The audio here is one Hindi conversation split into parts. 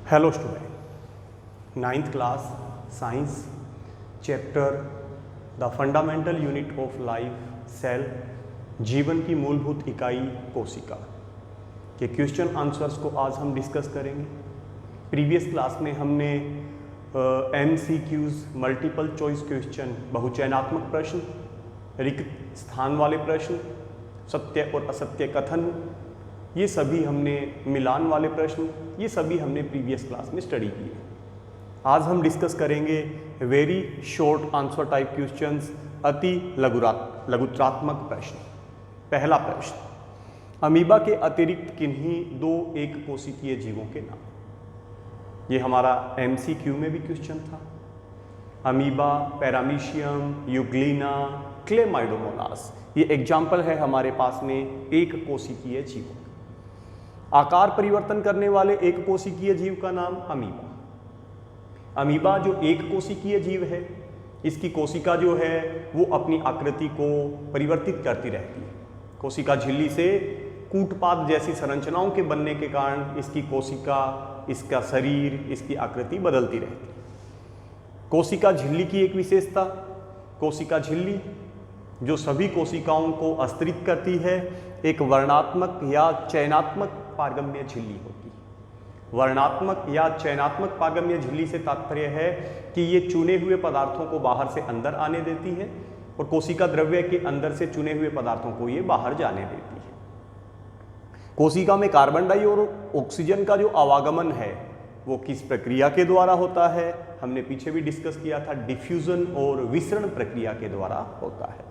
Hello student, 9th class science chapter the fundamental unit of life cell, जीवन की मूलभूत इकाई कोशिका के क्वेश्चन आंसर्स को आज हम डिस्कस करेंगे। प्रीवियस क्लास में हमने MCQs मल्टीपल चॉइस क्वेश्चन, बहुचयनात्मक प्रश्न, रिक्त स्थान वाले प्रश्न, सत्य और असत्य कथन, ये सभी हमने मिलान वाले प्रश्न, ये सभी हमने प्रीवियस क्लास में स्टडी किए। आज हम डिस्कस करेंगे very short answer type questions, अति लघुत्रात्मक प्रश्न। पहला प्रश्न, अमीबा के अतिरिक्त किन्हीं दो एक कोशिकीय जीवों के नाम। ये हमारा MCQ में भी क्वेश्चन था। अमीबा, पैरामीशियम, यूग्लिना, क्लेमाइडोमोनास, ये एग्जाम्पल है हमारे पास में एक कोशिकीय जीवों। आकार परिवर्तन करने वाले एक कोशिकीय जीव का नाम अमीबा। अमीबा जो एक कोशिकीय जीव है, इसकी कोशिका जो है वो अपनी आकृति को परिवर्तित करती रहती है। कोशिका झिल्ली से कूटपाद जैसी संरचनाओं के बनने के कारण इसकी कोशिका, इसका शरीर, इसकी आकृति बदलती रहती है। कोशिका झिल्ली की एक विशेषता, कोशिका झिल्ली जो सभी कोशिकाओं को अस्तित्व करती है, एक वर्णात्मक या चयनात्मक पारगम्य झिल्ली होती है। वर्णात्मक या चयनात्मक पारगम्य झिल्ली से तात्पर्य है कि ये चुने हुए पदार्थों को बाहर से अंदर आने देती है और कोशिका द्रव्य के अंदर से चुने हुए पदार्थों को ये बाहर जाने देती है। कोशिका में कार्बन डाइऑक्साइड और ऑक्सीजन का जो आवागमन है वो किस प्रक्रिया के द्वारा होता है, हमने पीछे भी डिस्कस किया था, डिफ्यूजन और विसरण प्रक्रिया के द्वारा होता है।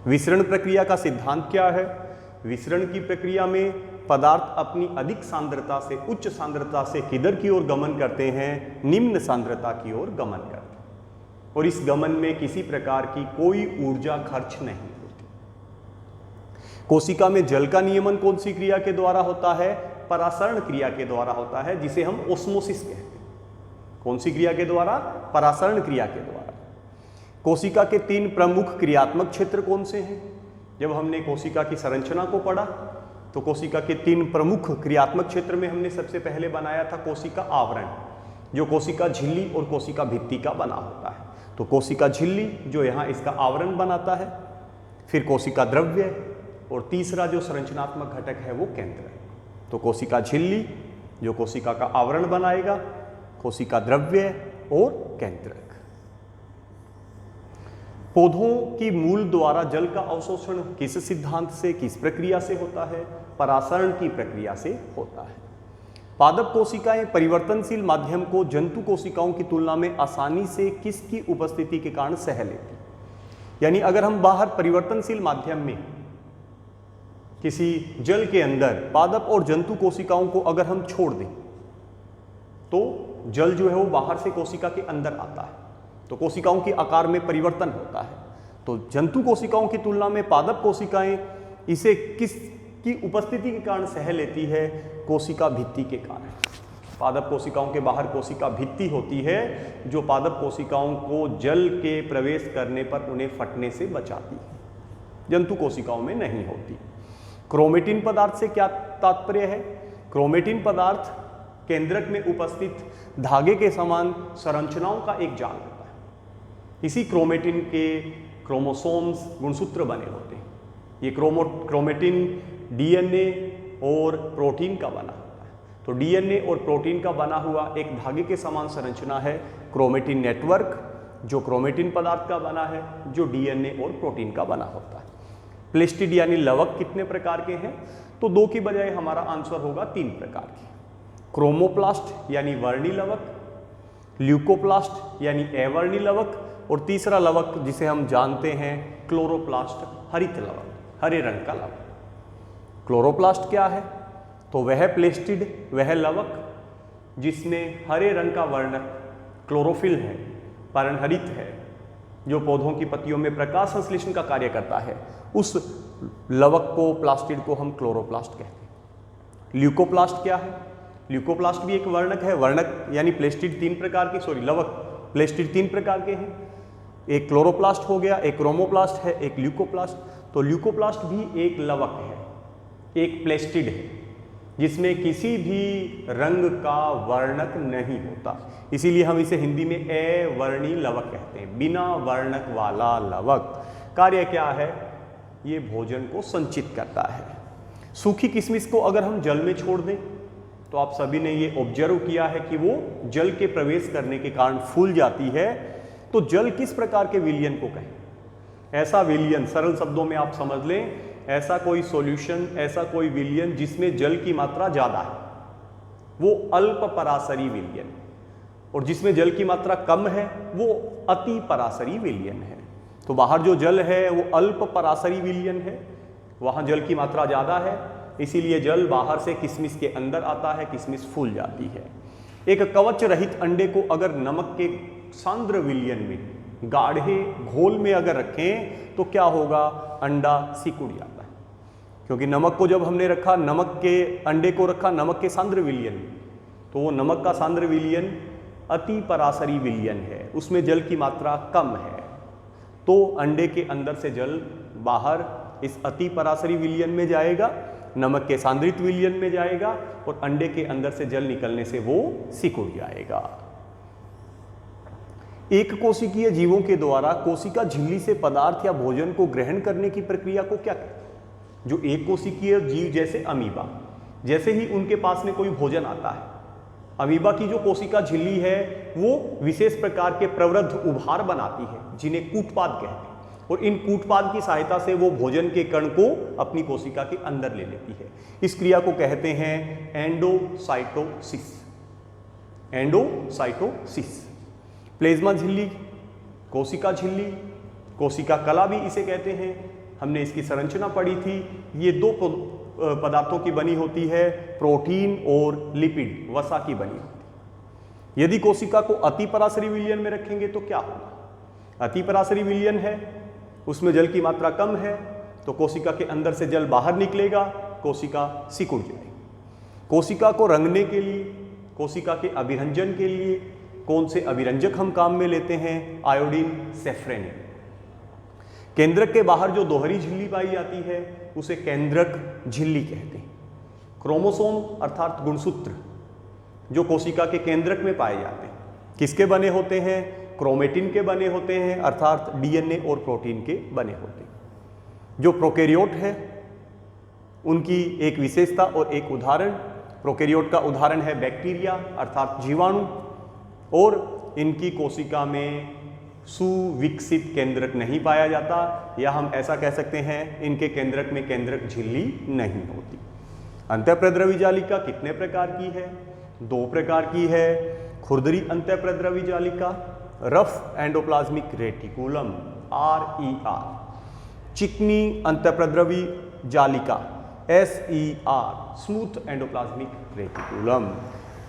विसरण प्रक्रिया का सिद्धांत क्या है? विसरण की प्रक्रिया में पदार्थ अपनी अधिक सांद्रता से उच्च सांद्रता से किधर की ओर गमन करते हैं? निम्न सांद्रता की ओर गमन करते हैं, और इस गमन में किसी प्रकार की कोई ऊर्जा खर्च नहीं होती। कोशिका में जल का नियमन कौन सी क्रिया के द्वारा होता है? परासरण क्रिया के द्वारा होता है, जिसे हम ओस्मोसिस कहते हैं। कौन सी क्रिया के द्वारा? परासरण क्रिया के द्वारा। कोशिका के 3 प्रमुख क्रियात्मक क्षेत्र कौन से हैं? जब हमने कोशिका की संरचना को पढ़ा तो कोशिका के 3 प्रमुख क्रियात्मक क्षेत्र में हमने सबसे पहले बनाया था कोशिका आवरण, जो कोशिका झिल्ली और कोशिका भित्ति का बना होता है। तो कोशिका झिल्ली जो यहाँ इसका आवरण बनाता है, फिर कोशिका द्रव्य, और तीसरा जो संरचनात्मक घटक है वो केंद्र है। तो कोशिका झिल्ली जो कोशिका का आवरण बनाएगा, कोशिका द्रव्य और केंद्रक। पौधों की मूल द्वारा जल का अवशोषण किस सिद्धांत से, किस प्रक्रिया से होता है? परासरण की प्रक्रिया से होता है। पादप कोशिकाएं परिवर्तनशील माध्यम को जंतु कोशिकाओं की तुलना में आसानी से किसकी उपस्थिति के कारण सह लेती? यानी अगर हम बाहर परिवर्तनशील माध्यम में किसी जल के अंदर पादप और जंतु कोशिकाओं को अगर हम छोड़ दें तो जल जो है वो बाहर से कोशिका के अंदर आता है, तो कोशिकाओं के आकार में परिवर्तन होता है। तो जंतु कोशिकाओं की तुलना में पादप कोशिकाएं इसे किसकी उपस्थिति के कारण सह लेती है? कोशिका भित्ति के कारण। पादप कोशिकाओं के बाहर कोशिका भित्ति होती है, जो पादप कोशिकाओं को जल के प्रवेश करने पर उन्हें फटने से बचाती है, जंतु कोशिकाओं में नहीं होती। क्रोमेटिन पदार्थ से क्या तात्पर्य है? क्रोमेटिन पदार्थ केंद्रक में उपस्थित धागे के समान संरचनाओं का एक जाल होता है। इसी क्रोमेटिन के क्रोमोसोम्स, गुणसूत्र बने होते हैं। ये क्रोमेटिन DNA और प्रोटीन का बना होता है। तो DNA और प्रोटीन का बना हुआ एक धागे के समान संरचना है क्रोमेटिन नेटवर्क, जो क्रोमेटिन पदार्थ का बना है, जो DNA और प्रोटीन का बना होता है। प्लेस्टिड यानी लवक कितने प्रकार के हैं? तो 2 की बजाय हमारा आंसर होगा 3 प्रकार के। क्रोमोप्लास्ट यानी वर्णी लवक, ल्यूकोप्लास्ट यानी अवर्णी लवक, और तीसरा लवक जिसे हम जानते हैं क्लोरोप्लास्ट, हरित लवक, हरे रंग का लवक। क्लोरोप्लास्ट क्या है? तो वह प्लेस्टिड, वह लवक जिसमें हरे रंग का वर्णक क्लोरोफिल है, पर्णहरित है, जो पौधों की पत्तियों में प्रकाश संश्लेषण का कार्य करता है, उस लवक को, प्लास्टिड को हम क्लोरोप्लास्ट कहते हैं। ल्यूकोप्लास्ट क्या है? ल्यूकोप्लास्ट भी एक वर्णक है। वर्णक यानी प्लेस्टिड 3 प्रकार के, लवक प्लेस्टिड 3 प्रकार के हैं। एक क्लोरोप्लास्ट हो गया, एक क्रोमोप्लास्ट है, एक ल्यूकोप्लास्ट। तो ल्यूकोप्लास्ट भी एक लवक है, एक प्लेस्टिड है। जिसमें किसी भी रंग का वर्णक नहीं होता, इसीलिए हम इसे हिंदी में अवर्णी लवक कहते हैं, बिना वर्णक वाला लवक। कार्य क्या है? ये भोजन को संचित करता है। सूखी किशमिश को अगर हम जल में छोड़ दें तो आप सभी ने ये ऑब्जर्व किया है कि वो जल के प्रवेश करने के कारण फूल जाती है। तो जल किस प्रकार के विलयन को कहें? ऐसा विलयन, सरल शब्दों में आप समझ लें, ऐसा कोई सॉल्यूशन, ऐसा कोई विलयन जिसमें जल की मात्रा ज्यादा है, वो अल्प पराशरी विलयन, और जिसमें जल की मात्रा कम है वो अति पराशरी विलयन है। तो बाहर जो जल है वो अल्प पराशरी विलयन है, वहां जल की मात्रा ज्यादा है, इसीलिए जल बाहर से किशमिश के अंदर आता है, किशमिश फूल जाती है। एक कवच रहित अंडे को अगर नमक के सांद्र विलयन में, गाढ़े घोल में अगर रखें तो क्या होगा? अंडा सिकुड़ जाता है, क्योंकि नमक को जब हमने रखा, नमक के अंडे को रखा नमक के सांद्र विलयन में, तो वो नमक का सांद्र विलयन अति पराशरी विलयन है, उसमें जल की मात्रा कम है, तो अंडे के अंदर से जल बाहर इस अति पराशरी विलयन में जाएगा, नमक के सांद्रित विलयन में जाएगा, और अंडे के अंदर से जल निकलने से वो सिकुड़ जाएगा। एक कोशिकीय जीवों के द्वारा कोशिका झिल्ली से पदार्थ या भोजन को ग्रहण करने की प्रक्रिया को क्या कहते हैं? जो एक कोशिकीय जीव जैसे अमीबा, जैसे ही उनके पास में कोई भोजन आता है, अमीबा की जो कोशिका झिल्ली है वो विशेष प्रकार के प्रवृद्ध उभार बनाती है, जिन्हें कूटपाद कहते हैं, और इन कूटपाद की सहायता से वो भोजन के कण को अपनी कोशिका के अंदर ले लेती है। इस क्रिया को कहते हैं एंडोसाइटोसिस। एंडोसाइटोसिस। प्लेज्मा झिल्ली, कोशिका झिल्ली, कोशिका कला भी इसे कहते हैं। हमने इसकी संरचना पढ़ी थी। ये दो पदार्थों की बनी होती है, प्रोटीन और लिपिड, वसा की बनी होती है। यदि कोशिका को अति पराशरी विलयन में रखेंगे तो क्या होगा? अति पराशरी विलयन है, उसमें जल की मात्रा कम है, तो कोशिका के अंदर से जल बाहर निकलेगा, कोशिका सिकुड़ जाएगी। कोशिका को रंगने के लिए, कोशिका के अभिरंजन के लिए कौन से अभिरंजक हम काम में लेते हैं? Iodine, safranin. केंद्रक के बाहर जो दोहरी झिल्ली पाई जाती है उसे केंद्रक झिल्ली कहते हैं। क्रोमोसोम अर्थात गुणसूत्र जो कोशिका के केंद्रक में पाए जाते हैं, किसके बने होते हैं? क्रोमेटिन के बने होते हैं, अर्थात डीएनए और प्रोटीन के बने होते हैं। जो प्रोकैरियोट है उनकी एक विशेषता और एक उदाहरण, प्रोकैरियोट का उदाहरण है बैक्टीरिया अर्थात जीवाणु, और इनकी कोशिका में सुविकसित केंद्रक नहीं पाया जाता, या हम ऐसा कह सकते हैं इनके केंद्रक में केंद्रक झिल्ली नहीं होती। अंतःप्रद्रवी जालिका कितने प्रकार की है? 2 प्रकार की है। खुरदरी अंतःप्रद्रवी जालिका, रफ एंडोप्लाज्मिक रेटिकुलम RER, चिकनी अंतःप्रद्रवी जालिका SER, स्मूथ एंडोप्लाज्मिक रेटिकुलम।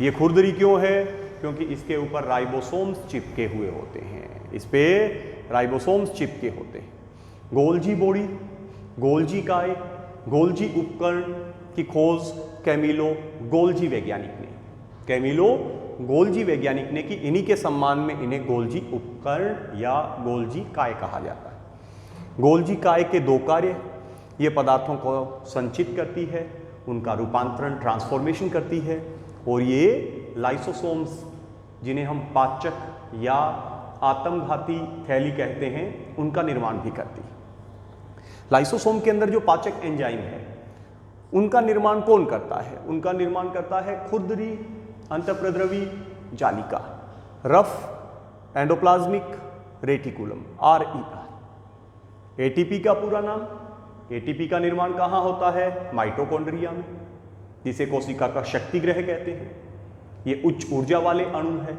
ये खुरदरी क्यों है? क्योंकि इसके ऊपर राइबोसोम्स चिपके हुए होते हैं, इस पे राइबोसोम्स चिपके होते हैं। गोल्जी बॉडी, गोल्जी काय, गोल्जी उपकरण की खोज कैमिलो गोल्जी वैज्ञानिक ने, कैमिलो गोल्जी वैज्ञानिक ने की। इन्हीं के सम्मान में इन्हें गोल्जी उपकरण या गोल्जी काय कहा जाता है। गोल्जी काय के 2 कार्य, ये पदार्थों को संचित करती है, उनका रूपांतरण ट्रांसफॉर्मेशन करती है, और ये लाइसोसोम्स जिन्हें हम पाचक या आत्मघाती थैली कहते हैं उनका निर्माण भी करती है। लाइसोसोम के अंदर जो पाचक एंजाइम है उनका निर्माण कौन करता है? उनका निर्माण करता है खुरदरी अंतःप्रद्रवी जालिका, rough endoplasmic reticulum RER। ATP का पूरा नाम, एटीपी का निर्माण कहाँ होता है? माइटोकॉन्ड्रिया में, जिसे कोशिका का शक्ति ग्रह कहते हैं। ये उच्च ऊर्जा वाले अणु है,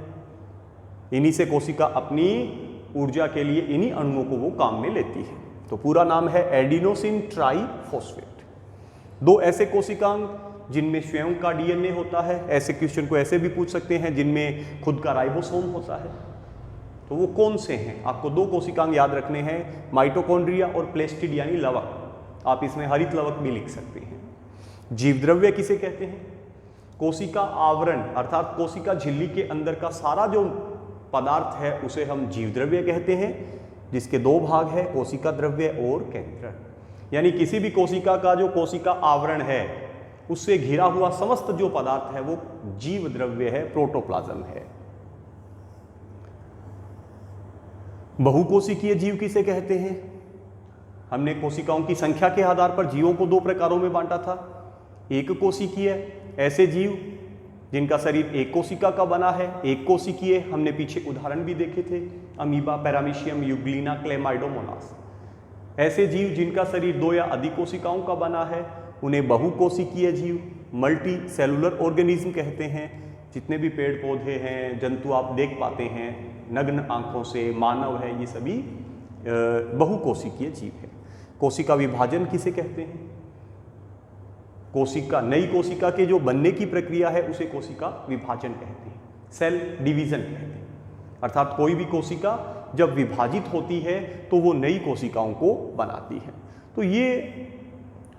इन्हीं से कोशिका अपनी ऊर्जा के लिए इन्हीं अणुओं को वो काम में लेती है। तो पूरा नाम है एडिनोसिन ट्राइफॉस्फेट। 2 ऐसे कोशिकांग जिनमें स्वयं का डीएनए होता है, ऐसे क्वेश्चन को ऐसे भी पूछ सकते हैं जिनमें खुद का राइबोसोम होता है, तो वो कौन से हैं? आपको 2 कोशिकांग याद रखने हैं, माइटोकॉन्ड्रिया और प्लेस्टिड यानी लवक, आप इसमें हरित लवक भी लिख सकते हैं। जीवद्रव्य किसे कहते हैं? कोशिका आवरण अर्थात कोशिका झिल्ली के अंदर का सारा जो पदार्थ है उसे हम जीवद्रव्य कहते हैं, जिसके 2 भाग है, कोशिका द्रव्य और केंद्रक। यानी किसी भी कोशिका का जो कोशिका आवरण है उससे घिरा हुआ समस्त जो पदार्थ है वो जीव द्रव्य है, प्रोटोप्लाज्म है। बहुकोशिकीय जीव किसे कहते हैं? हमने कोशिकाओं की संख्या के आधार पर जीवों को 2 प्रकारों में बांटा था। एक कोशिकीय, ऐसे जीव जिनका शरीर एक कोशिका का बना है। एक कोशिकीय, हमने पीछे उदाहरण भी देखे थे, अमीबा, पैरामीशियम, यूग्लिना, क्लेमाइडोमोनास। ऐसे जीव जिनका शरीर 2 या अधिक कोशिकाओं का बना है उन्हें बहुकोशिकीय जीव, मल्टी सेलुलर ऑर्गेनिज्म कहते हैं। जितने भी पेड़ पौधे हैं, जंतु आप देख पाते हैं नग्न आंखों से, मानव है, ये सभी बहुकोशिकीय जीव है। कोशिका विभाजन किसे कहते हैं? कोशिका, नई कोशिका के जो बनने की प्रक्रिया है उसे कोशिका विभाजन कहते हैं, सेल डिवीजन कहते हैं। अर्थात कोई भी कोशिका जब विभाजित होती है तो वो नई कोशिकाओं को बनाती है। तो ये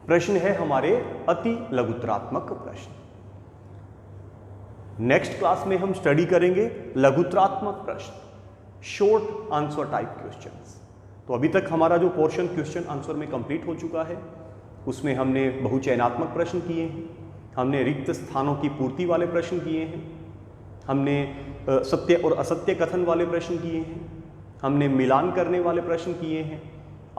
प्रश्न है हमारे अति लघुत्रात्मक प्रश्न। नेक्स्ट क्लास में हम स्टडी करेंगे लघुत्रात्मक प्रश्न, शॉर्ट आंसर टाइप क्वेश्चंस। तो अभी तक हमारा जो पोर्शन क्वेश्चन आंसर में कंप्लीट हो चुका है, उसमें हमने बहुचयनात्मक प्रश्न किए हैं, हमने रिक्त स्थानों की पूर्ति वाले प्रश्न किए हैं, हमने सत्य और असत्य कथन वाले प्रश्न किए हैं, हमने मिलान करने वाले प्रश्न किए हैं।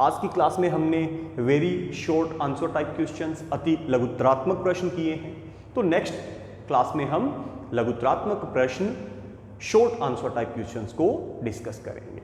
आज की क्लास में हमने very short answer type questions, अति लघुत्रात्मक प्रश्न किए हैं। तो नेक्स्ट क्लास में हम लघुत्रात्मक प्रश्न, शॉर्ट आंसर टाइप क्वेश्चंस को डिस्कस करेंगे।